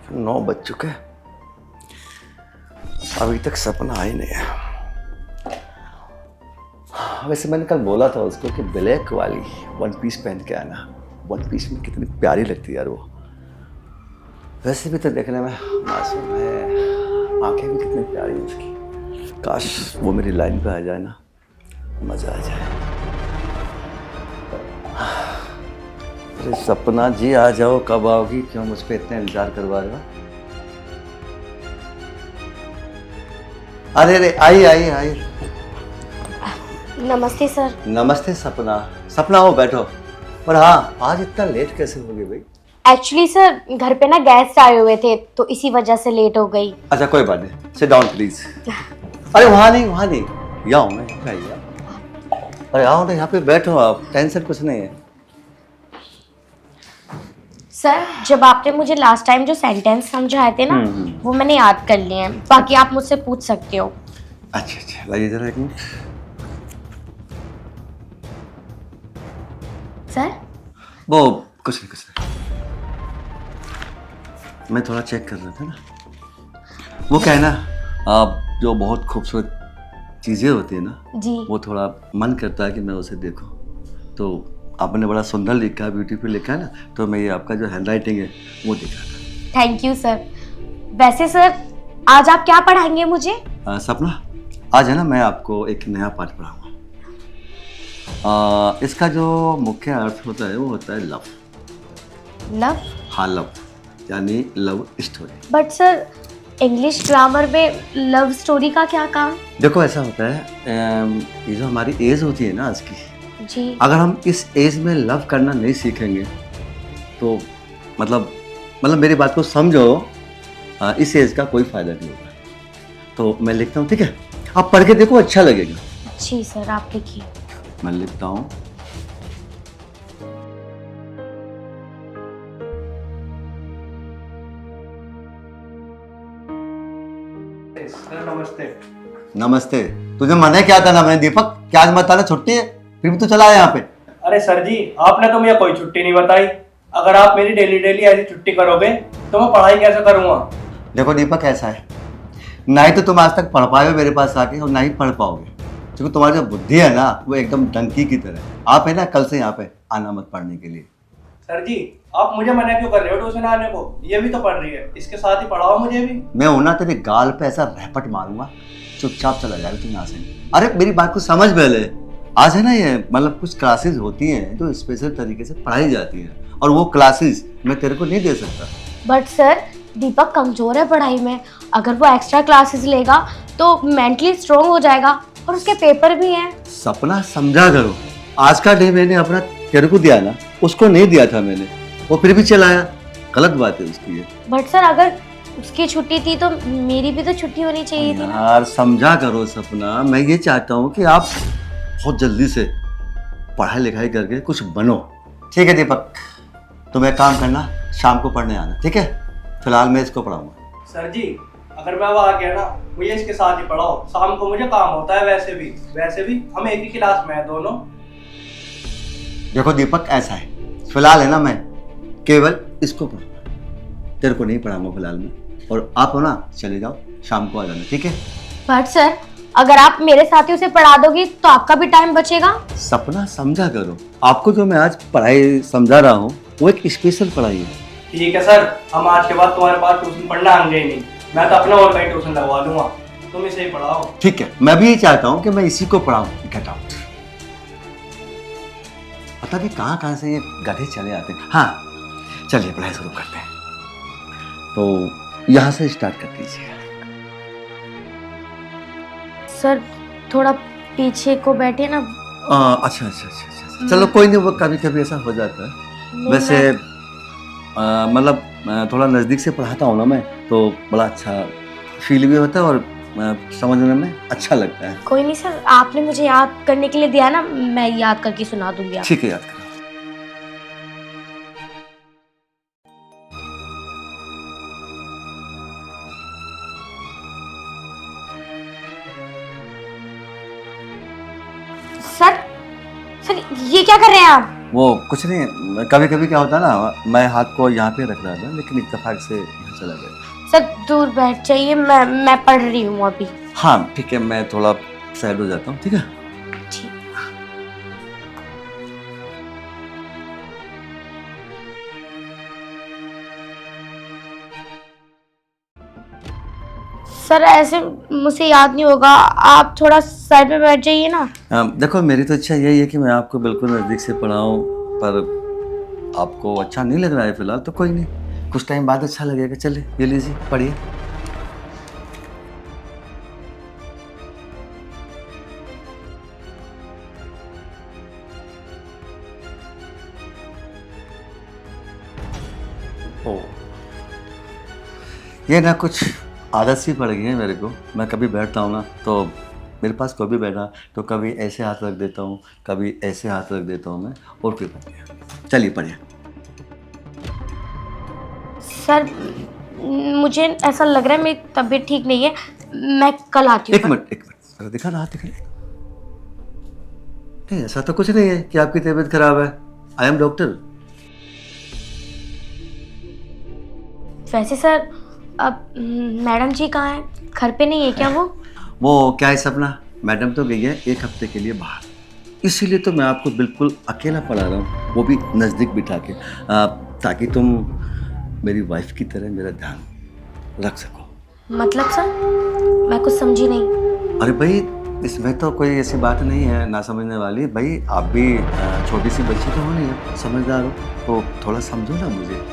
9 बज चुके, अभी तक सपना आ ही नहीं है। वैसे मैंने कल बोला था उसको कि ब्लैक वाली वन पीस पहन के आना। वन पीस में कितनी प्यारी लगती है यार वो। वैसे भी तो देखने में मासूम है, आंखें भी कितनी प्यारी हैं उसकी। काश वो मेरी लाइन पे आ जाए ना, मजा आ जाए। अरे सपना जी आ जाओ, कब आओगी? क्यों मुझ पे इतना इंतजार करवा रहे हो? अरे अरे आई आई आई। नमस्ते सर। नमस्ते सपना। सपना आओ बैठो। पर हाँ, आज इतना लेट कैसे हो गई भाई? एक्चुअली सर घर पे ना गेस्ट आए हुए थे तो इसी वजह से लेट हो गई। अच्छा कोई बात नहीं, सिट डाउन प्लीज। अरे वहाँ नहीं, यहाँ मैं यहाँ पे आइए। अरे आओ ना, यहाँ पे बैठो आप, टेंशन कुछ नहीं है। सर जब आपने मुझे लास्ट टाइम जो सेंटेंस समझाए थे ना वो मैंने याद कर लिए हैं, बाकी आप मुझसे पूछ सकते हो। अच्छा लाइए जरा एक मिनट। सर वो कुछ नहीं, मैं थोड़ा चेक कर रहा था ना। वो क्या है ना, आप जो बहुत खूबसूरत चीज़ें होती है ना जी, वो थोड़ा मन करता है कि मैं उसे देखूं। तो आपने बड़ा सुंदर लिखा है, ब्यूटीफुल लिखा है ना, तो मैं ये आपका जो हैंड राइटिंग है वो देख रहा था। Thank you sir. वैसे सर आज आप क्या पढ़ाएंगे मुझे? सपना, आज है ना मैं आपको एक नया पाठ पढ़ाऊंगा। इसका जो मुख्य अर्थ होता है वो होता है लव। लव? हाँ लव, यानी love story. But sir English grammar में लव स्टोरी का क्या काम? देखो ऐसा होता है, ये जो हमारी एज होती है ना आज की, जी, अगर हम इस एज में लव करना नहीं सीखेंगे तो मतलब मेरी बात को समझो, इस एज का कोई फायदा नहीं होगा। तो मैं लिखता हूँ, ठीक है? आप पढ़ के देखो, अच्छा लगेगा। जी सर आप लिखिए। मैं लिखता हूँ। नमस्ते। नमस्ते। तुझे मना क्या था ना मैंने दीपक, क्या आज मत आना, छुट्टी है, फिर भी तू चला है यहाँ पे। अरे सर जी, आपने तो मुझे कोई छुट्टी नहीं बताई। अगर आप मेरी डेली डेली ऐसी छुट्टी करोगे तो मैं पढ़ाई कैसे करूँगा? देखो दीपक ऐसा है, ना ही तो तुम आज तक पढ़ पाए हो मेरे पास आके और ना ही पढ़ पाओगे, क्योंकि तुम्हारी जो बुद्धि है ना वो एकदम डंकी की तरह है। आप है ना कल से यहाँ पे आना मत पढ़ने के लिए। सर जी, आप मुझे मना क्यों कर रहे हो ट्यूशन आने को? ये भी तो पढ़ रही है, इसके साथ ही पढ़ाओ मुझे भी। मैं हूं ना तेरे गाल पे ऐसा रैपट मारूंगा, चुपचाप चला जाएगा तुम यहाँ से। अरे मेरी बात को समझ पहले। आज है ना ये कुछ क्लासेस होती हैं जो स्पेशल तरीके से पढ़ाई जाती हैं, और वो क्लासेस मैं तेरे को नहीं दे सकता। बट सर दीपक कमजोर है पढ़ाई में, अगर वो एक्स्ट्रा क्लासेस लेगा तो मेंटली स्ट्रांग हो जाएगा और उसके पेपर भी हैं। सपना समझा करो, आज का डे मैंने अपना तेरे को दिया ना, उसको नहीं दिया था मैंने, वो फिर भी चलाया। गलत बात है उसकी ये। बट सर अगर उसकी छुट्टी थी तो मेरी भी तो छुट्टी होनी चाहिए थी ना। यार समझा करो सपना, मैं ये चाहता हूँ कि आप बहुत जल्दी से पढ़ाई लिखाई करके कुछ बनो। ठीक है दीपक, तुम एक काम करना, शाम को पढ़ने आना, ठीक है? फिलहाल मैं इसको पढ़ाऊंगा। सर जी, अगर मैं वहाँ आ गया ना, मुझे इसके साथ ही पढ़ाओ। शाम को मुझे काम होता है, वैसे भी हम एक ही क्लास में हैं दोनों। देखो दीपक ऐसा है, फिलहाल है ना मैं केवल इसको पढ़ूंगा, तेरे को नहीं पढ़ाऊंगा फिलहाल में। और आप हो ना, चले जाओ, शाम को आ जाना, ठीक है? बट सर अगर आप मेरे साथ ही उसे पढ़ा दोगे तो आपका भी टाइम बचेगा। सपना समझा करो, आपको जो मैं आज पढ़ाई समझा रहा हूँ वो एक स्पेशल पढ़ाई है। ठीक है सर, हम आज के बाद तुम्हारे पास ट्यूशन पढ़ना आएंगे ही नहीं। मैं तो अपना और कहीं ट्यूशन लगवा दूंगा, तुम इसे ही पढ़ाओ। ठीक है, मैं भी ये चाहता हूँ कि मैं इसी को पढ़ाऊँ। Get out. पता नहीं कहाँ से ये गधे चले आते हैं। हाँ चलिए पढ़ाई शुरू करते हैं, तो यहाँ से स्टार्ट कर दीजिए। सर थोड़ा पीछे को बैठे ना। अच्छा, चलो कोई नहीं, वो कभी कभी ऐसा हो जाता है। वैसे थोड़ा नज़दीक से पढ़ाता हूँ ना मैं, तो बड़ा अच्छा फील भी होता है और समझने में अच्छा लगता है। कोई नहीं सर, आपने मुझे याद करने के लिए दिया ना, मैं याद करके सुना दूंगी आपको। ठीक है, याद करो। सर सर ये क्या कर रहे हैं आप? वो कुछ नहीं, कभी कभी क्या होता है ना, मैं हाथ को यहाँ पे रख रहा था लेकिन इत्तेफाक से यहाँ चला गया। सर दूर बैठ जाइए, मैं पढ़ रही हूँ अभी। हाँ ठीक है, मैं थोड़ा साइड हो जाता हूँ, ठीक है। ठीक। सर ऐसे मुझे याद नहीं होगा, आप थोड़ा साइड में बैठ जाइए ना। देखो मेरी तो इच्छा यही है कि मैं आपको बिल्कुल नज़दीक से पढ़ाऊँ, पर आपको अच्छा नहीं लग रहा है फिलहाल, तो कोई नहीं, कुछ टाइम बाद अच्छा लगेगा। चलिए ये लीजिए पढ़िए। ओ, ये ना कुछ आदत सी पड़ गई है मेरे को। मैं कभी बैठता हूँ ना तो मेरे पास कोई भी बैठा तो कभी ऐसे हाथ रख देता हूँ, कभी ऐसे हाथ रख देता हूँ मैं, और फिर पढ़िए। चलिए पढ़िए। सर मुझे ऐसा लग रहा है मेरी तबीयत ठीक नहीं है, मैं कल आती हूँ। एक मिनट जरा दिखा ना, हाथ दिखा। नहीं ऐसा तो कुछ नहीं है कि आपकी तबीयत खराब है। I am doctor. वैसे सर अब मैडम जी कहाँ हैं? घर पे नहीं है क्या वो? क्या है सपना, मैडम तो गई है 1 हफ्ते के लिए बाहर, इसीलिए तो मैं आपको बिल्कुल अकेला पढ़ा रहा हूँ, वो भी नज़दीक बिठा के, ताकि तुम मेरी वाइफ की तरह मेरा ध्यान रख सको। मतलब सर मैं कुछ समझी नहीं। अरे भाई इसमें तो कोई ऐसी बात नहीं है ना समझने वाली। भाई आप भी छोटी सी बच्ची तो हो नहीं है, समझदार हो, तो थोड़ा समझो ना मुझे।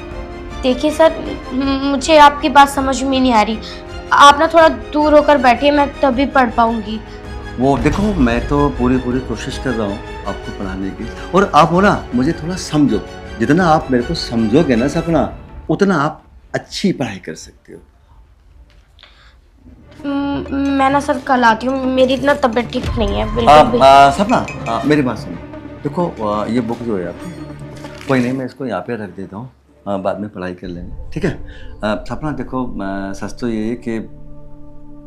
देखिए सर मुझे आपकी बात समझ में नहीं आ रही, आप ना थोड़ा दूर होकर बैठिए, मैं तभी पढ़ पाऊंगी। वो देखो मैं तो पूरी कोशिश कर रहा हूँ आपको पढ़ाने की, और आप हो ना मुझे थोड़ा समझो। जितना आप मेरे को समझोगे ना सपना, उतना आप अच्छी पढ़ाई कर सकते हो। मैं ना सर कल आती हूँ, मेरी इतना तबीयत ठीक नहीं है बिल्कुल भी। सपना मेरी बात सुनो। देखो ये बुक जो है आपकी, कोई नहीं मैं इसको यहाँ पे रख देता हूँ, बाद में पढ़ाई कर लेंगे, ठीक है। सपना देखो सच तो ये है कि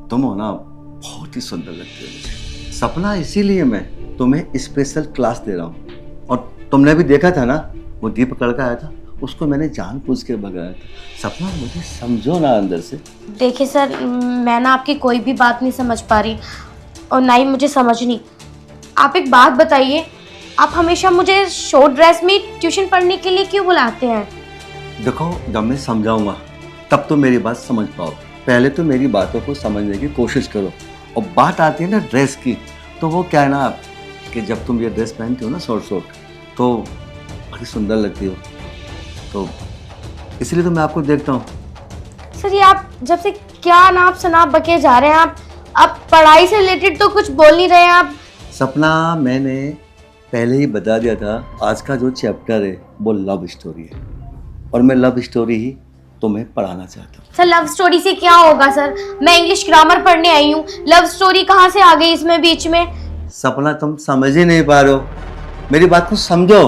तुम हो ना बहुत ही सुंदर लगती हो मुझे सपना, इसीलिए मैं तुम्हें स्पेशल क्लास दे रहा हूँ। और तुमने भी देखा था ना वो दीपक लड़का आया था, उसको मैंने जानबूझ के भगाया था। सपना मुझे समझो ना अंदर से। देखिए सर मैं ना आपकी कोई भी बात नहीं समझ पा रही, और ना ही मुझे समझनी। आप एक बात बताइए, आप हमेशा मुझे शॉर्ट ड्रेस में ट्यूशन पढ़ने के लिए क्यों बुलाते हैं? देखो जब मैं समझाऊंगा तब तो मेरी बात समझ पाओ, पहले तो मेरी बातों को समझने की कोशिश करो। और बात आती है ना ड्रेस की, तो वो क्या है ना कि जब तुम ये ड्रेस पहनती हो ना शॉर्ट तो बड़ी सुंदर लगती हो, तो इसलिए तो मैं आपको देखता हूँ। सर ये आप जब से क्या नाप शनाप बके जा रहे हैं, आप पढ़ाई से रिलेटेड तो कुछ बोल नहीं रहे हैं आप। सपना मैंने पहले ही बता दिया था, आज का जो चैप्टर है वो लव स्टोरी है, और मैं लव स्टोरी ही तुम्हें पढ़ाना चाहता हूँ। सर लव स्टोरी से क्या होगा सर? मैं इंग्लिश ग्रामर पढ़ने आई हूँ, लव स्टोरी कहाँ से आ गई इसमें बीच में? सपना तुम समझ ही नहीं पा रहे हो, मेरी बात को समझो।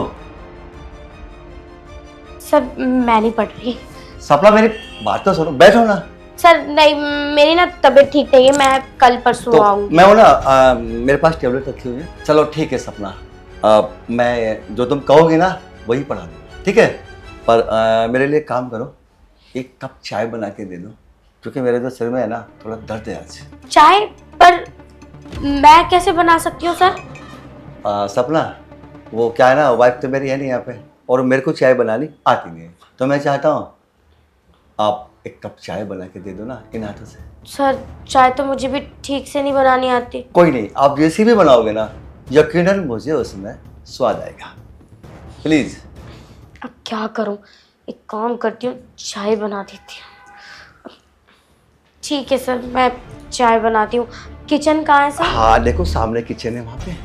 सर मैं नहीं पढ़ रही। सपना मेरी बात तो सुनो, बैठो ना। सर नहीं, मेरी ना तबीयत ठीक नहीं है, मैं कल परसों तो आऊंगी। मैं हूँ ना, मेरे पास टेबलेट रखी हुई है। चलो ठीक है सपना, मैं जो तुम कहोगे ना वही पढ़ा दूँ, ठीक है। पर मेरे लिए काम करो, 1 कप चाय बना के दे दो, क्योंकि मेरे जो सिर में है ना थोड़ा दर्द है आज। चाय? पर मैं कैसे बना सकती हूँ सर? सपना वो क्या है ना, वाइफ तो मेरी है नहीं यहाँ पे, और मेरे को चाय बनानी आती नहीं है, तो मैं चाहता हूँ आप 1 कप चाय बना के दे दो ना इन हाथों से। सर चाय तो मुझे भी ठीक से नहीं बनानी आती। कोई नहीं, आप जैसी भी बनाओगे ना यकीनन मुझे उसमें स्वाद आएगा। प्लीज। अब क्या करूँ, एक काम करती हूँ चाय बना देती हूँ। ठीक है सर, मैं चाय बनाती हूँ। किचन कहाँ है सर? हाँ देखो सामने किचन है वहाँ पे।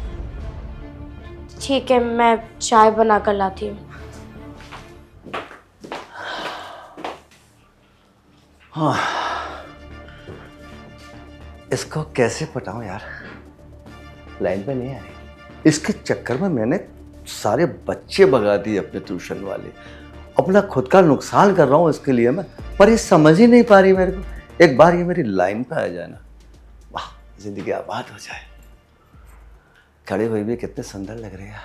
ठीक है, मैं चाय बना कर लाती हूँ। हाँ इसको कैसे पटाऊं यार, लाइन पे नहीं आ रही। इसके चक्कर में मैंने सारे बच्चे भगा दिए अपने ट्यूशन वाले, अपना खुद का नुकसान कर रहा हूँ इसके लिए मैं, पर ये समझ ही नहीं पा रही मेरे को। एक बार ये मेरी लाइन पे आ जाए ना, वाह जिंदगी आबाद हो जाए। खड़ी हुई भी कितने सुंदर लग रही है।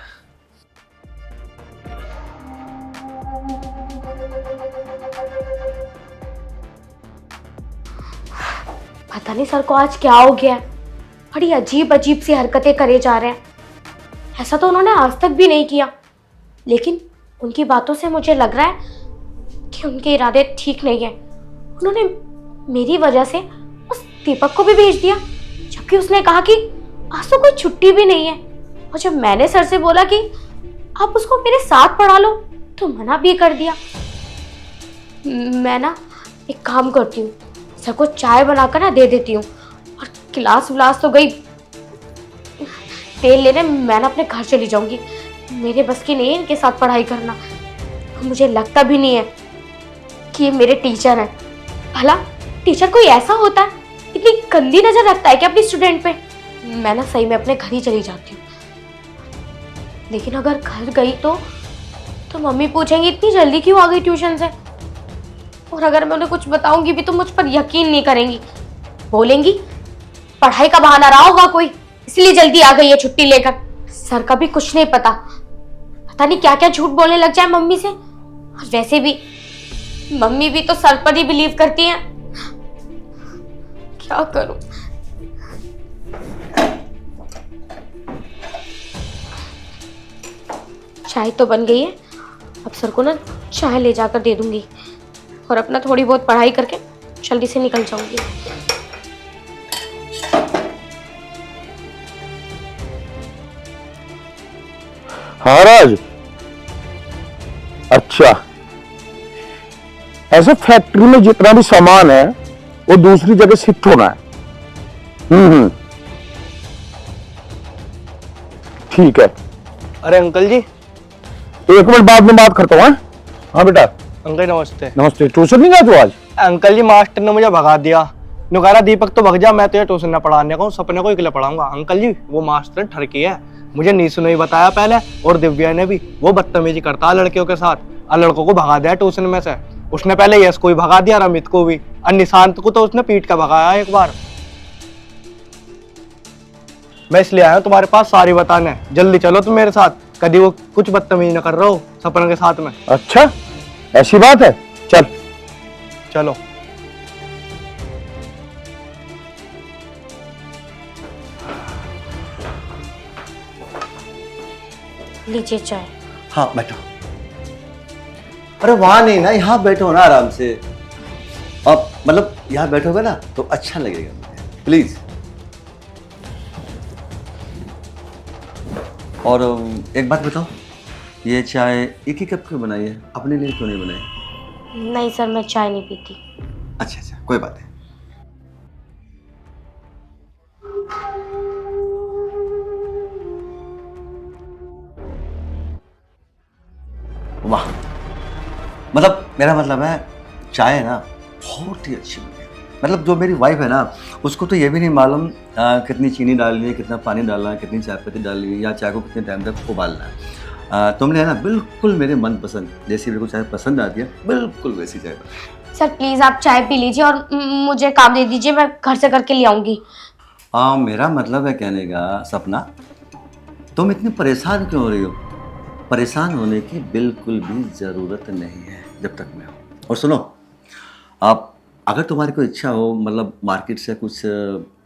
पता नहीं सर को आज क्या हो गया है, बड़ी अजीब अजीब सी हरकतें करे जा रहे हैं। ऐसा तो उन्होंने आज तक भी नहीं किया, लेकिन उनकी बातों से मुझे लग रहा है कि उनके इरादे ठीक नहीं है। उन्होंने मेरी वजह से उस दीपक को भी भेज दिया, जबकि उसने कहा कि आज तो कोई छुट्टी भी नहीं है। और जब मैंने सर से बोला कि आप उसको मेरे साथ पढ़ा लो, तो मना भी कर दिया। मैं ना एक काम करती हूँ, सर को चाय बनाकर ना दे देती हूँ, और क्लास व्लास तो गई, तेल लेने मैं ना अपने घर चली जाऊंगी। मेरे बस की नहीं है इनके साथ पढ़ाई करना। मुझे लगता भी नहीं है कि ये मेरे टीचर हैं। भला टीचर कोई ऐसा होता है, इतनी गंदी नजर रखता है कि अपनी स्टूडेंट पे। मैं ना सही में अपने घर ही चली जाती हूँ। लेकिन अगर घर गई तो मम्मी पूछेंगी इतनी जल्दी क्यों आ गई ट्यूशन से। और अगर मैं उन्हें कुछ बताऊंगी भी तो मुझ पर यकीन नहीं करेंगी। बोलेंगी पढ़ाई का बहाना रहा होगा कोई, इसलिए जल्दी आ गई है छुट्टी लेकर। सर का भी कुछ नहीं पता नहीं क्या क्या झूठ बोलने लग जाए मम्मी से। और वैसे भी मम्मी भी तो सर पर ही बिलीव करती हैं। क्या करूं? चाय तो बन गई है, अब सर को ना चाय ले जाकर दे दूंगी और अपना थोड़ी बहुत पढ़ाई करके जल्दी से निकल जाऊंगी। हाँ राज, अच्छा ऐसे फैक्ट्री में जितना भी सामान है वो दूसरी जगह शिफ्ट होना है। ठीक है। अरे अंकल जी, एक मिनट बाद में बात करता हूँ। हाँ बेटा। अंकल नमस्ते। नमस्ते। ट्यूशन नहीं गया तू आज? अंकल जी मास्टर ने मुझे भगा दिया। नु कह रहा दीपक तो भग जा, मैं तुझे ट्यूशन ना पढ़ाने का हूँ, सपने को अकेले पढ़ाऊंगा। अंकल जी वो मास्टर ठरकी है, मुझे नीसू ने ही बताया पहले, और दिव्या ने भी। वो बदतमीजी करता है लड़कियों के साथ और लड़कों को भगा दिया ट्यूशन में से। उसने पहले यश को भी भगा दिया, रमित को भी, और निशांत को तो उसने पीट का भगाया एक बार। मैं इसलिए आया हूँ तुम्हारे पास सारी बताने। जल्दी चलो तुम मेरे साथ, कभी वो कुछ बदतमीजी न कर रहे हो सपना के साथ में। अच्छा ऐसी बात है, चल चलो। लीजिए चाय। हाँ बैठो। अरे वहां नहीं ना, यहाँ बैठो ना आराम से। अब मतलब यहाँ बैठोगे ना तो अच्छा लगेगा मुझे, प्लीज। और एक बात बताओ, ये चाय एक ही कप क्यों बनाई है, अपने लिए क्यों नहीं बनाई? नहीं सर, मैं चाय नहीं पीती। अच्छा अच्छा, कोई बात नहीं। वाह, मतलब मेरा मतलब है चाय है ना बहुत ही अच्छी बनी है। मतलब जो मेरी वाइफ है ना, उसको तो ये भी नहीं मालूम कितनी चीनी डालनी है, कितना पानी डालना है, कितनी चाय पत्ती डालनी है, या चाय को कितने टाइम तक उबालना है। तुमने है ना बिल्कुल मेरे मन पसंद, जैसी मेरे को चाय पसंद आती है बिल्कुल वैसी चाय बनाई। सर प्लीज आप चाय पी लीजिए और मुझे काम दे दीजिए, मैं घर से करके ले आऊंगी। मेरा मतलब है कहने का सपना, तुम इतनी परेशान क्यों हो रही हो? परेशान होने की बिल्कुल भी ज़रूरत नहीं है जब तक मैं हूँ। और सुनो, आप अगर तुम्हारी कोई इच्छा हो, मतलब मार्केट से कुछ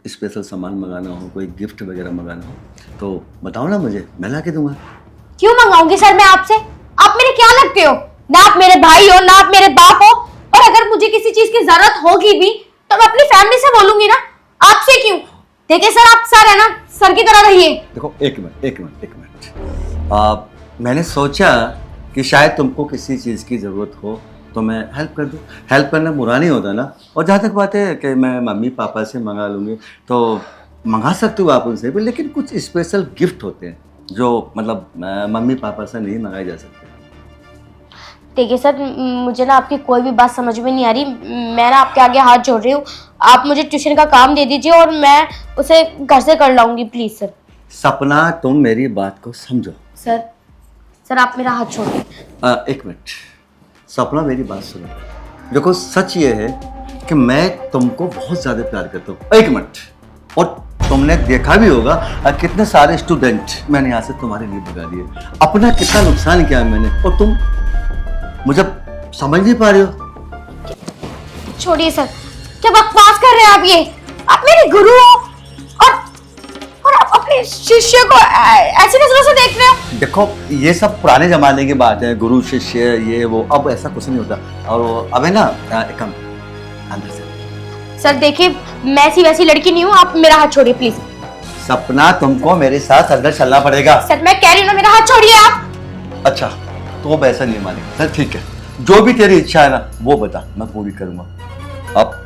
स्पेशल सामान मंगाना हो, कोई गिफ्ट वगैरह मंगाना हो, तो बताओ ना मुझे, मैं ला के दूंगा। क्यों मंगाऊंगी सर मैं आपसे? आप मेरे क्या लगते हो? ना आप मेरे भाई हो, ना आप मेरे बाप हो। और अगर मुझे किसी चीज की जरूरत होगी भी तो मैं अपनी फैमिली से बोलूंगी ना, आपसे क्यों? देखिए सर, आप सर है ना, सर की तरह रहिए। देखो एक मिनट, मैंने सोचा कि शायद तुमको किसी चीज़ की ज़रूरत हो तो मैं हेल्प कर दूँ। हेल्प करना बुरा नहीं होता ना। और जहाँ तक बात है कि मैं मम्मी पापा से मंगा लूँगी, तो मंगा सकती हूँ आप उनसे भी, लेकिन कुछ स्पेशल गिफ्ट होते हैं जो मतलब मम्मी पापा से नहीं मंगाए जा सकते। देखिए सर, मुझे ना आपकी कोई भी बात समझ में नहीं आ रही। मैं ना आपके आगे हाथ जोड़ रही हूँ, आप मुझे ट्यूशन का काम दे दीजिए और मैं उसे घर से कर लाऊंगी, प्लीज सर। सपना, तुम मेरी बात को समझो। सर आप मेरा हाथ छोड़िए। एक मिनट सपना, मेरी बात सुनो। देखो सच ये है कि मैं तुमको बहुत ज़्यादा प्यार करता हूँ। एक मिनट, और तुमने देखा भी होगा कितने सारे स्टूडेंट मैंने यहाँ से तुम्हारे लिए भगा दिए। अपना कितना नुकसान किया मैंने, और मुझे समझ नहीं पा रही हो? छोड़िए सर, क्या बकवास कर रहे हैं आप? ये आप मेरे गुरु हो और आप अपने शिष्य को ऐसी नजरों से देख रहे हो? देखो ये सब पुराने जमाने की बात है, गुरु शिष्य ये वो, अब ऐसा कुछ नहीं होता। और अब है ना कम अंदर से। सर देखिए, मैं ऐसी वैसी लड़की नहीं हूँ, आप मेरा हाथ छोड़िए प्लीज। सपना तुमको मेरे साथ अंदर चलना पड़ेगा। सर मैं कह रही हूँ ना, मेरा हाथ छोड़िए आप। अच्छा तो अब ऐसा नहीं मानेगा। चल ठीक है, जो भी तेरी इच्छा है ना वो बता, मैं पूरी करूंगा। अब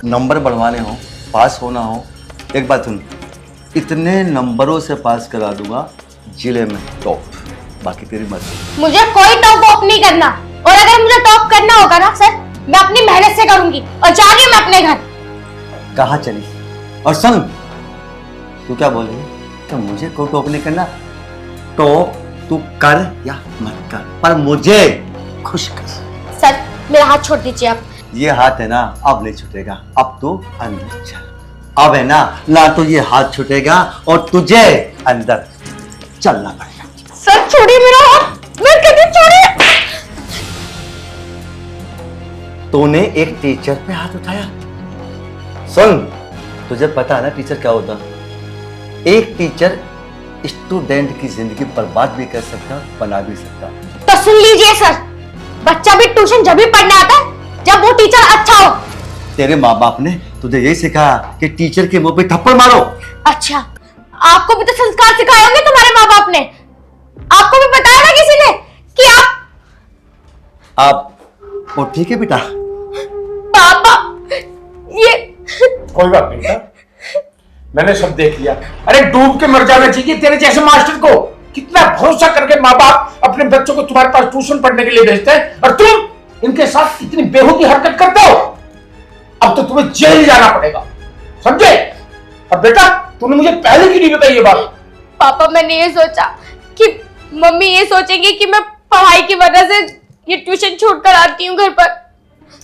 नंबर बढ़वाने हो, पास होना हो, एक बात सुन, इतने नंबरों से पास करा दूंगा जिले में टॉप, बाकी तेरी मर्जी। मुझे कोई टॉप वॉप नहीं करना, और अगर मुझे टॉप करना होगा ना सर, मैं अपनी मेहनत से करूंगी, और जाके मैं अपने घर। कहाँ चली? और सुन, तू क्या बोल रही है कि मुझे कोई टॉप नहीं करना? टॉप तू कर या मत कर, पर मुझे खुश कर। सर मेरा हाथ छोड़ दीजिए आप। ये हाथ है ना अब नहीं छूटेगा, अब तू अंदर चल। अब है ना तो ये हाथ छूटेगा और तुझे अंदर चलना पड़ेगा। सर छोड़िए मेरा हाथ, मैं कहती हूँ छोड़िए। तूने एक टीचर पे हाथ उठाया। सुन, तुझे पता है ना टीचर क्या होता? एक टीचर स्टूडेंट की जिंदगी बर्बाद भी कर सकता, बना भी सकता। तो सुन लीजिए सर, बच्चा भी ट्यूशन जब भी पढ़ने आता है जब वो टीचर अच्छा हो। तेरे माँ बाप ने तुझे यही सिखाया कि टीचर के मुंह पे थप्पड़ मारो? अच्छा, आपको भी तो संस्कार सिखाए होंगे तुम्हारे माँ बाप ने। आपको भी बताया ना किसी ने कि आप वो ठीक है बेटा? पापा ये कोई बात नहीं बेटा, मैंने सब देख लिया। अरे डूब के मर जाना चाहिए तेरे जैसे मास्टर को। कितना भरोसा करके माँ बाप अपने बच्चों को तुम्हारे पास ट्यूशन पढ़ने के लिए भेजते हैं, और तुम इनके साथ इतनी बेहूदी हरकत करते हो। अब तो तुम्हें जेल जाना पड़ेगा, समझे? और बेटा तूने मुझे पहले क्यों नहीं बताई ये बात? पापा मैंने ये सोचा कि मम्मी ये सोचेंगी कि मैं पढ़ाई की वजह से ये ट्यूशन छोड़कर आती हूँ घर पर।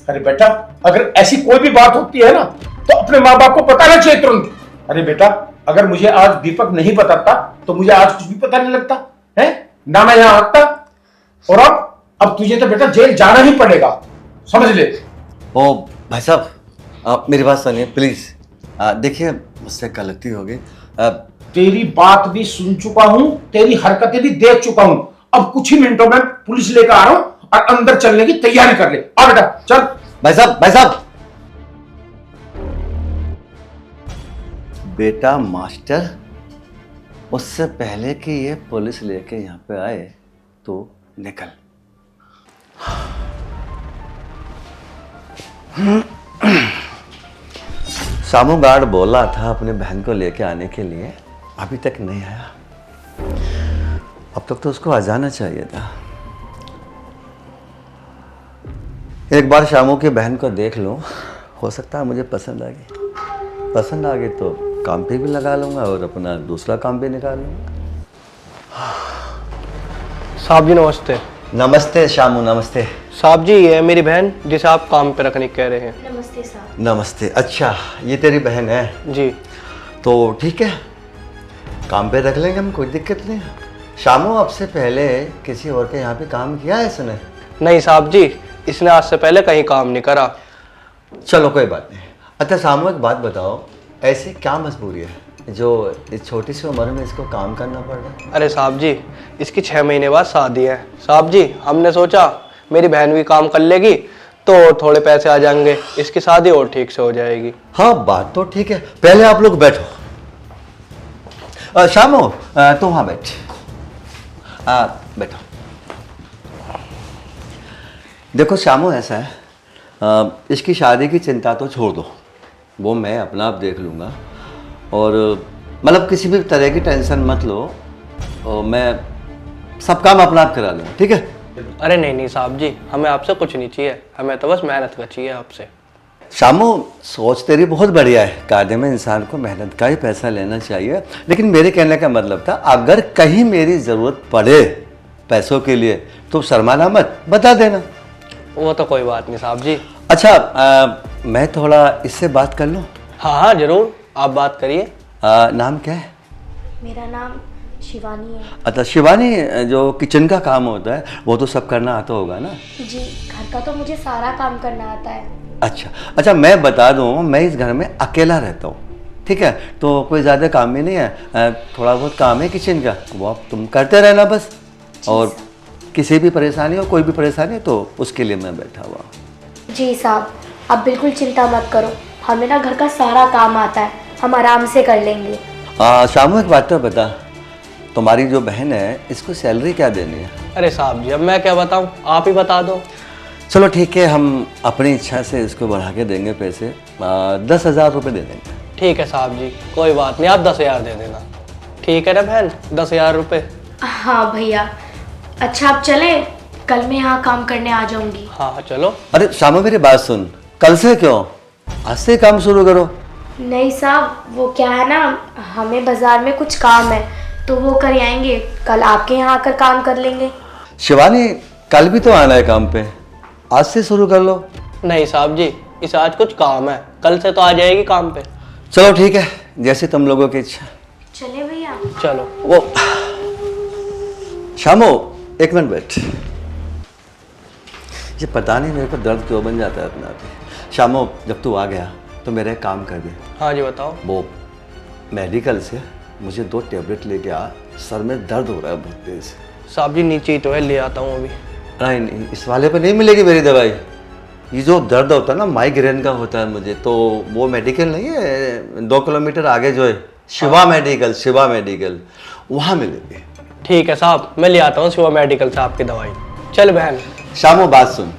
अरे बेटा, अगर ऐसी कोई भी बात होती है ना तो अपने माँ बाप को बताना चाहिए तुरंत। अरे बेटा, अगर मुझे आज दीपक नहीं बताता तो मुझे आज कुछ भी पता नहीं लगता है ना, मैं यहाँ आता। और अब तुझे तो बेटा जेल जाना ही पड़ेगा, समझ ले। ओ भाई साहब, आप मेरी बात सुनिए प्लीज। देखिए मुझसे गलती हो गई। तेरी बात भी सुन चुका हूं, तेरी हरकतें भी देख चुका हूं। अब कुछ ही मिनटों में पुलिस लेकर आ रहा हूं और अंदर चलने की तैयारी कर ले। आ बेटा चल। भाई साहब, बेटा मास्टर, उससे पहले कि ये पुलिस लेके यहाँ पे आए तो निकल। सामू गार्ड बोला था अपने बहन को लेके आने के लिए, अभी तक नहीं आया। अब तक तो उसको आ जाना चाहिए था। एक बार शामू की बहन को देख लो, हो सकता है मुझे पसंद आ गई तो काम पे भी लगा लूंगा और अपना दूसरा काम भी निकाल लूंगा। साहब जी नमस्ते। नमस्ते शामू, नमस्ते। साहब जी ये है मेरी बहन जिसे आप काम पे रखने कह रहे हैं। नमस्ते साहब। नमस्ते। अच्छा ये तेरी बहन है? जी। तो ठीक है, काम पे रख लेंगे हम, कोई दिक्कत नहीं है। शामू आपसे पहले किसी और के यहाँ पे काम किया है इसने? नहीं साहब जी, इसने आज से पहले कहीं काम नहीं करा। चलो कोई बात नहीं। अच्छा शामू एक बात बताओ, ऐसी क्या मजबूरी है जो इस छोटी सी उम्र में इसको काम करना पड़ रहा है? अरे साहब जी, इसकी 6 महीने बाद शादी है। साहब जी हमने सोचा मेरी बहन भी काम कर लेगी तो थोड़े पैसे आ जाएंगे, इसकी शादी और ठीक से हो जाएगी। हाँ बात तो ठीक है, पहले आप लोग बैठो। शामू तुम वहाँ बैठ, बैठो। देखो शामू ऐसा है, इसकी शादी की चिंता तो छोड़ दो, वो मैं अपना आप देख लूँगा। और मतलब किसी भी तरह की टेंशन मत लो, और मैं सब काम अपना आप करा लूँगा, ठीक है? अरे नहीं साहब जी, हमें आपसे कुछ नहीं चाहिए, हमें तो बस मेहनत का चाहिए आपसे। शामू सोच तेरी बहुत बढ़िया है, कायदे में इंसान को मेहनत का ही पैसा लेना चाहिए, लेकिन मेरे कहने का मतलब था अगर कहीं मेरी ज़रूरत पड़े पैसों के लिए तो शर्माना मत, बता देना। वो तो कोई बात नहीं साहब जी। अच्छा मैं थोड़ा इससे बात कर लूँ? हाँ हाँ जरूर, आप बात करिए। नाम क्या है? मेरा नाम शिवानी है। अच्छा शिवानी, जो किचन का काम होता है वो तो सब करना आता होगा ना? जी, घर का तो मुझे सारा काम करना आता है। अच्छा अच्छा, मैं बता दूँ, मैं इस घर में अकेला रहता हूँ, ठीक है? तो कोई ज़्यादा काम भी नहीं है, थोड़ा बहुत काम है किचन का, वो आप तुम करते रहना बस। और किसी भी परेशानी हो, कोई भी परेशानी हो तो उसके लिए मैं बैठा हुआ हूँ। जी साहब, आप बिल्कुल चिंता मत करो, हमें ना घर का सारा काम आता है, हम आराम से कर लेंगे। शामू, एक बात तो बता, तुम्हारी जो बहन है इसको सैलरी क्या देनी है? अरे साहब जी, अब मैं क्या बताऊँ, आप ही बता दो। चलो ठीक है, हम अपनी इच्छा से इसको बढ़ा के देंगे पैसे, 10,000 रुपये दे देंगे। ठीक है साहब जी, कोई बात नहीं, आप 10,000 दे देना। ठीक है ना बहन, 10,000 रुपये। हाँ भैया, अच्छा आप चले, कल मैं यहाँ काम करने आ जाऊंगी। हाँ हाँ चलो। अरे शामू, मेरी बात सुन, कल से क्यों, आज से काम शुरू करो। नहीं साहब, वो क्या है ना, हमें बाजार में कुछ काम है तो वो कर आएंगे, कल आपके यहाँ आकर काम कर लेंगे। शिवानी, कल भी तो आना है काम पे, आज से शुरू कर लो। नहीं साहब जी, इस आज कुछ काम है, कल से तो आ जाएगी काम पे। चलो ठीक है, जैसे तुम लोगों की इच्छा। चले भैया। चलो। वो शामू, एक मिनट बैठ, ये पता नहीं मेरे को दर्द क्यों बन जाता है अपना आप। शामू, जब तू आ गया तो मेरा एक काम कर दे। हाँ जी बताओ। वो मेडिकल से मुझे 2 टैबलेट लेके आ, सर में दर्द हो रहा है बहुत तेज। साहब जी नीचे ही तो है, ले आता हूँ अभी। नहीं नहीं, इस वाले पे नहीं मिलेगी मेरी दवाई। ये जो दर्द होता है ना, माइग्रेन का होता है मुझे, तो वो मेडिकल नहीं है, 2 किलोमीटर आगे जो है शिवा मेडिकल, शिवा मेडिकल, वहाँ मिलेगी। ठीक है साहब, मैं ले आता हूँ शिवा मेडिकल से आपकी दवाई। चल बहन। शामू, बात सुन,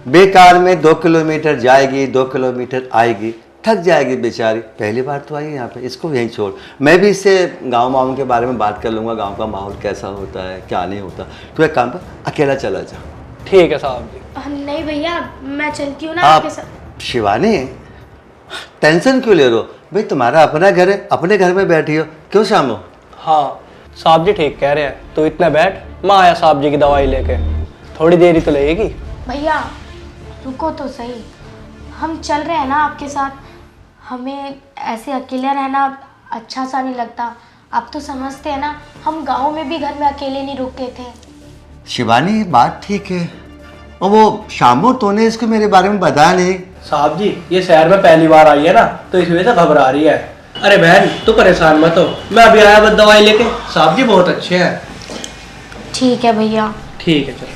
बेकार में 2 किलोमीटर जाएगी, 2 किलोमीटर आएगी, थक जाएगी बेचारी, पहली बार तो आई है यहाँ पे, इसको यहीं छोड़। मैं भी इससे गाँव माँव के बारे में बात कर लूँगा, गाँव का माहौल कैसा होता है क्या नहीं होता। तो एक काम कर, अकेला चला जा। ठीक है साहब जी। नहीं भैया, मैं चलती हूँ ना आप आपके साथ। शिवानी, टेंशन क्यों ले रहे हो भाई, तुम्हारा अपना घर है, अपने घर में बैठी हो, क्यों शामू? हाँ साहब जी ठीक कह रहे हैं, तो इतना बैठ, मैं आया साहब जी की दवाई लेके, थोड़ी देर ही तो लगेगी। भैया रुको तो सही, हम चल रहे हैं ना आपके साथ, हमें ऐसे अकेले रहना अच्छा सा नहीं लगता। आप तो समझते हैं ना, हम गांव में भी घर में अकेले नहीं रुकते थे। शिवानी, बात ठीक है, और वो शामू, तूने इसको मेरे बारे में बताया नहीं। साहब जी, ये शहर में पहली बार आई है ना, तो इस वजह से घबरा रही है। अरे बहन तू परेशान मत हो, मैं अभी आया बस दवाई लेके, साहब जी बहुत अच्छे हैं। ठीक है भैया। ठीक है चलो।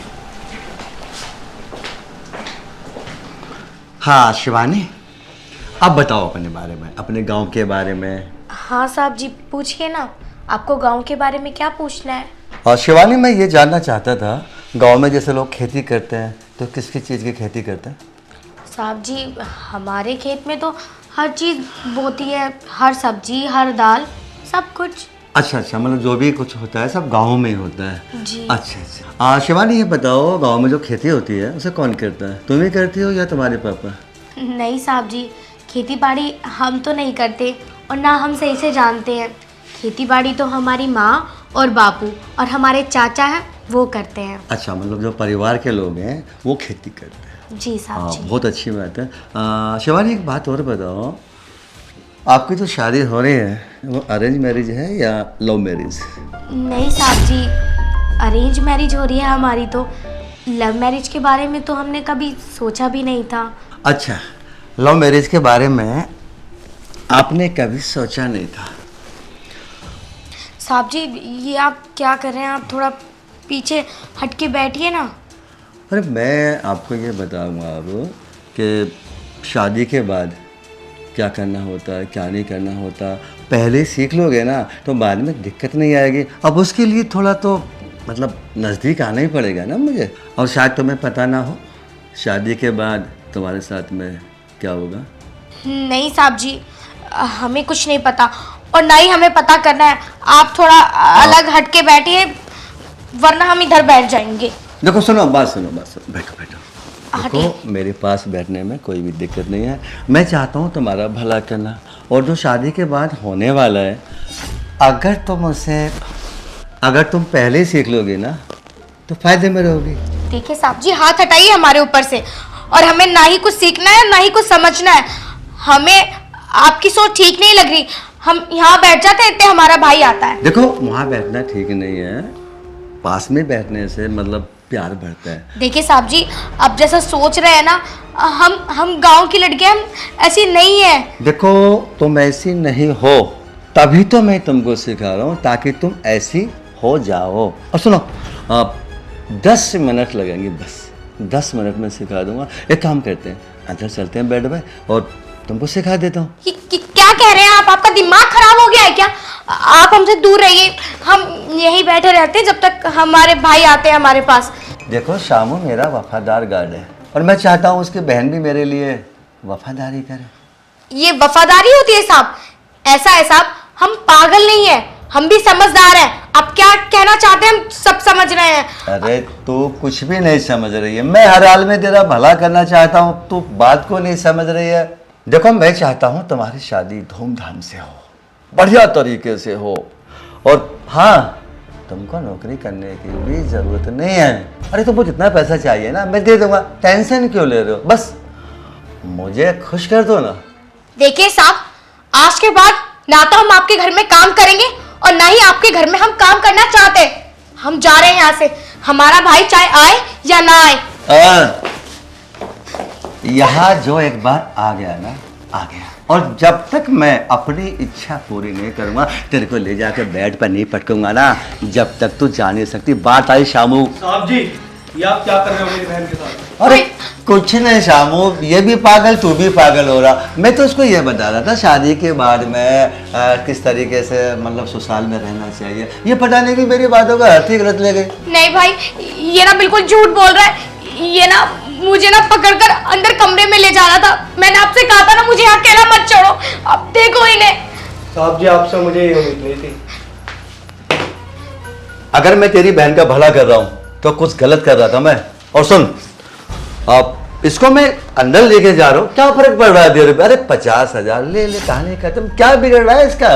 हाँ शिवानी, अब बताओ अपने बारे में, अपने गांव के बारे में। हाँ साहब जी, पूछिए ना, आपको गांव के बारे में क्या पूछना है? और शिवानी, मैं ये जानना चाहता था, गांव में जैसे लोग खेती करते हैं तो किस किस चीज़ की खेती करते हैं? साहब जी, हमारे खेत में तो हर चीज़ बोती है, हर सब्जी, हर दाल, सब कुछ। अच्छा अच्छा, मतलब जो भी कुछ होता है सब गाँव में ही होता है। जी। अच्छा अच्छा। शिवानी, ये बताओ, गाँव में जो खेती होती है उसे कौन करता है, तुम ही करती हो या तुम्हारे पापा? नहीं साहब जी, खेती बाड़ी हम तो नहीं करते और ना हम सही से जानते हैं। खेती बाड़ी तो हमारी माँ और बापू और हमारे चाचा हैं, वो करते हैं। अच्छा, मतलब जो परिवार के लोग हैं वो खेती करते हैं। जी साहब हाँ, जी। बहुत अच्छी बात है। शिवानी, एक बात और बताओ, आपकी जो शादी हो रही है वो अरेंज मैरिज है या लव मैरिज? नहीं साहब जी, अरेंज मैरिज हो रही है हमारी तो, लव मैरिज के बारे में तो हमने कभी सोचा भी नहीं था। अच्छा, लव मैरिज के बारे में आपने कभी सोचा नहीं था? साहब जी, ये आप क्या कर रहे हैं, आप थोड़ा पीछे हट के बैठिए ना। अरे मैं आपको ये बताऊंगा अब कि शादी के बाद क्या करना होता है क्या नहीं करना होता, पहले सीख लोगे ना तो बाद में दिक्कत नहीं आएगी। अब उसके लिए थोड़ा तो मतलब नज़दीक आना ही पड़ेगा ना मुझे, और शायद तुम्हें पता ना हो शादी के बाद तुम्हारे साथ में क्या होगा। नहीं साहब जी, हमें कुछ नहीं पता और ना ही हमें पता करना है। आप थोड़ा अलग हट के बैठिए, वरना हम इधर बैठ जाएंगे। देखो सुनो, बात सुनो, बैठो बैठो। हटिए। देखो, मेरे पास बैठने में कोई भी दिक्कत नहीं है, मैं चाहता हूँ तुम्हारा भला करना, और जो शादी के बाद होने वाला है, अगर तुम पहले ही सीख लोगे ना तो फायदे में रहोगी। देखिए साहब जी, हाथ हटाइए हमारे ऊपर से, और हमें ना ही कुछ सीखना है ना ही कुछ समझना है। हमें आपकी सोच ठीक नहीं लग रही, हम यहाँ बैठ जाते हैं, इतने हमारा भाई आता है। देखो वहाँ बैठना ठीक नहीं है, पास में बैठने से मतलब प्यार बढ़ता है। देखिए साहब जी, आप जैसा सोच रहे हैं ना, हम गांव की लड़कियां, हम ऐसी नहीं है। देखो तुम ऐसी नहीं हो, तभी तो मैं तुमको सिखा रहा हूँ ताकि तुम ऐसी हो जाओ। और सुनो, 10 मिनट लगेंगे, बस 10 मिनट में सिखा दूंगा। एक काम करते हैं, अंदर चलते हैं बेड में और तुमको सिखा देता हूँ। क्या कह रहे हैं आप? आपका दिमाग खराब हो गया है क्या? आप हमसे दूर रहिए, हम यहीं बैठे रहते हैं जब तक हमारे भाई आते हैं हमारे पास। देखो शामू मेरा वफादार गार्ड है और मैं चाहता हूँ उसकी बहन भी मेरे लिए वफादारी करे। ये वफादारी होती है साहब? ऐसा है साहब, हम पागल नहीं है, हम भी समझदार हैं। आप क्या कहना चाहते हैं हम सब समझ रहे हैं। अरे तू कुछ भी नहीं समझ रही है, मैं हर हाल में तेरा भला करना चाहता हूँ, तू बात को नहीं समझ रही है। देखो मैं चाहता हूँ तुम्हारी शादी धूमधाम से हो, बढ़िया तरीके से हो, और हाँ तुमको नौकरी करने की भी जरूरत नहीं है। अरे तुमको जितना पैसा चाहिए ना मैं दे दूंगा, टेंशन क्यों ले रहे हो, बस मुझे खुश कर दो ना। देखिए साहब, आज के बाद ना तो हम आपके घर में काम करेंगे और ना ही आपके घर में हम काम करना चाहते। हम जा रहे हैं यहाँ से, हमारा भाई चाहे आए या ना आए। यहाँ जो एक बार आ गया ना आ गया, और जब तक मैं अपनी इच्छा पूरी नहीं करूंगा तेरे को ले जाकर बेड पर नहीं पटकूंगा ना, जब तक तू जा नहीं सकती। बात आई शामू। साहब जी, ये आप क्या कर रहे हो मेरी बहन के साथ? अरे कुछ नहीं शामू, ये भी पागल तू भी पागल हो रहा। मैं तो उसको ये बता रहा था शादी के बाद में किस तरीके से मतलब ससुराल में रहना चाहिए। ये पटाने की मेरी बातों का अर्थ ही गलत ले गई। नहीं भाई, ये ना बिल्कुल झूठ बोल रहा है। ये ना मुझे ना पकड़कर अंदर कमरे में ले जा रहा था। मैंने आपसे कहा था ना मुझे यहाँ अकेला मत छोड़ो। अब देखो इन्हें। साहब जी, आपसे मुझे ये उम्मीद नहीं थी। अगर मैं तेरी बहन का भला कर रहा हूँ तो कुछ गलत कर रहा था मैं। और सुन, अब इसको मैं अंदर लेके जा रहा हूँ, क्या फर्क पड़ रहा है 2 रुपये? अरे 50,000 ले ले, कहानी खत्म, क्या बिगड़ रहा है इसका?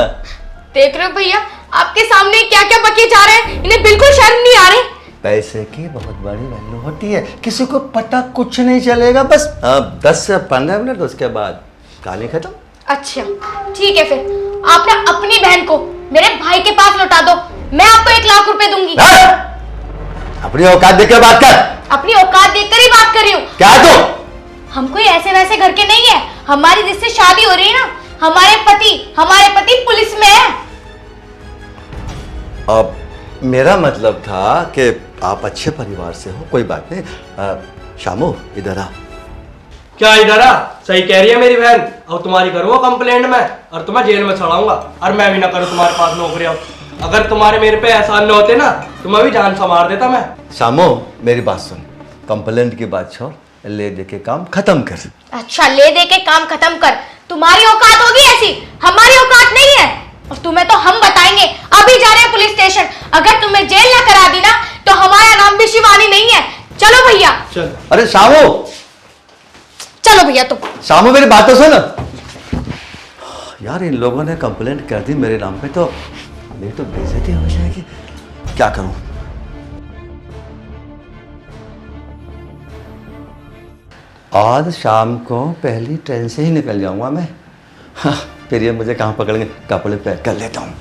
देख रहे हो भैया, आपके सामने क्या क्या बके जा रहे हैं, इन्हें बिल्कुल शर्म नहीं आ रही। पैसे की बहुत बड़ी वैल्यू होती है, किसी को पता कुछ नहीं चलेगा, बस 10 से 15 मिनट उसके बाद कहानी खत्म। अच्छा ठीक है, फिर आप ना अपनी बहन को मेरे भाई के पास लौटा दो, मैं आपको 1 लाख रुपए दूंगी। अपनी औकात देखकर बात कर। अपनी औकात देखकर ही बात कर रही हूँ। क्या तो हम कोई ऐसे वैसे घर के नहीं है, हमारी जिससे शादी हो रही है ना, हमारे पति पुलिस में है। अब मेरा मतलब था कि आप अच्छे परिवार से हो, कोई बात नहीं। शामू इधर आ। क्या इधर आ? सही कह रही है मेरी बहन। और तुम्हारी करूँगा कंप्लेंट में और तुम्हें जेल में चढ़ाऊंगा, और मैं भी ना करूँ तुम्हारे पास नौकरी। अगर तुम्हारे मेरे पे एहसान न होते ना तो मैं भी जान से मार देता मैं। शामू मेरी बात सुन, कंप्लेंट की बात छोड़, ले दे के काम खत्म कर। अच्छा, ले दे के काम खत्म कर। तुम्हारी औकात होगी ऐसी, हमारी औकात नहीं है। और तुम्हें तो हम बताएंगे, अभी जा रहे हैं पुलिस स्टेशन। अगर तुम्हें जेल ना करा दी ना तो हमारा नाम भी शिवानी नहीं है। चलो भैया। चल। अरे शामू, चलो भैया तुम। शामू मेरी बात तो सुन यार, इन लोगों ने कंप्लेंट कर दी मेरे नाम पे तो मेरी तो बेइज्जती हो जाएगी, क्या करूं? आज शाम को पहली ट्रेन से ही निकल जाऊंगा मैं। हाँ, फिर ये मुझे कहाँ पकड़ेंगे, कपड़े पैक कर लेता हूँ।